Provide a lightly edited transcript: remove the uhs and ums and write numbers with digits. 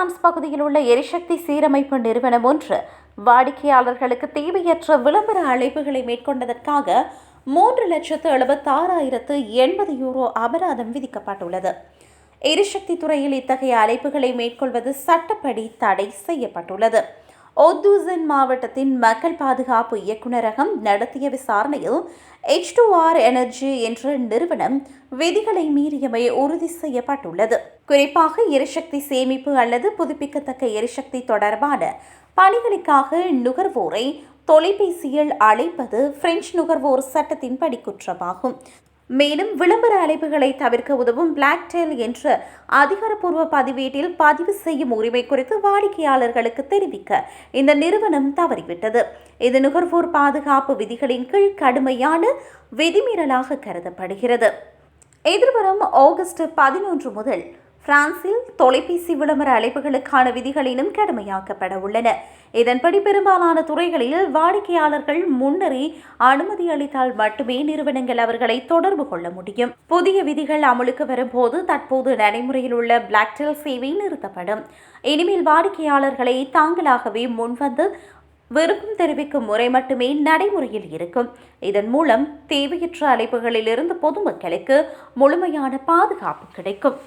France பகுதியில் உள்ள எரிசக்தி சீரமைப்பு நிறுவனம் ஒன்று வாடிக்கையாளர்களுக்கு தேவையற்ற விளம்பர அழைப்புகளை மேற்கொண்டதற்காக 3,76,080 அபராதம் விதிக்கப்பட்டுள்ளது. எரிசக்தி துறையில் இத்தகைய அழைப்புகளை மேற்கொள்வது சட்டப்படி தடை செய்யப்பட்டுள்ளது. ஒத்தூசன் மாவட்டத்தின் மக்கள் பாதுகாப்பு இயக்குநரகம் நடத்திய விசாரணையில் H2R எனர்ஜி என்ற நிறுவனம் விதிகளை மீறியமை உறுதி செய்யப்பட்டுள்ளது. குறிப்பாக எரிசக்தி சேமிப்பு அல்லது புதுப்பிக்கத்தக்க எரிசக்தி தொடர்பான பணிகளுக்காக நுகர்வோரை தொலைபேசியில் அழைப்பது பிரெஞ்சு நுகர்வோர் சட்டத்தின்படி குற்றமாகும். மேலும் விளம்பர அழைப்புகளை தவிர்க்க உதவும் பிளாக்டெயில் என்ற அதிகாரப்பூர்வ பதிவேட்டில் பதிவு செய்யும் உரிமை குறித்து வாடிக்கையாளர்களுக்கு தெரிவிக்க இந்த நிறுவனம் தவறிவிட்டது. இது நுகர்வோர் பாதுகாப்பு விதிகளின் கீழ் கடுமையான விதிமீறலாக கருதப்படுகிறது. எதிர்வரும் ஆகஸ்ட் 11 முதல் பிரான்சில் தொலைபேசி விளம்பர அழைப்புகளுக்கான விதிகள் இன்னும் கடுமையாக்கப்பட உள்ளன. இதன்படி பெரும்பாலான துறைகளில் வாடிக்கையாளர்கள் முன்னரே அனுமதி அளித்தால் மட்டுமே நிறுவனங்கள் அவர்களை தொடர்பு கொள்ள முடியும். புதிய விதிகள் அமலுக்கு வரும்போது தற்போது நடைமுறையில் உள்ள பிளாக்டெயில் சேவை நிறுத்தப்படும். இனிமேல் வாடிக்கையாளர்களை தாங்களாகவே முன்வந்து விருப்பம் தெரிவிக்கும் முறை மட்டுமே நடைமுறையில் இருக்கும். இதன் மூலம் தேவையற்ற அழைப்புகளில் இருந்து பொதுமக்களுக்கு முழுமையான பாதுகாப்பு கிடைக்கும்.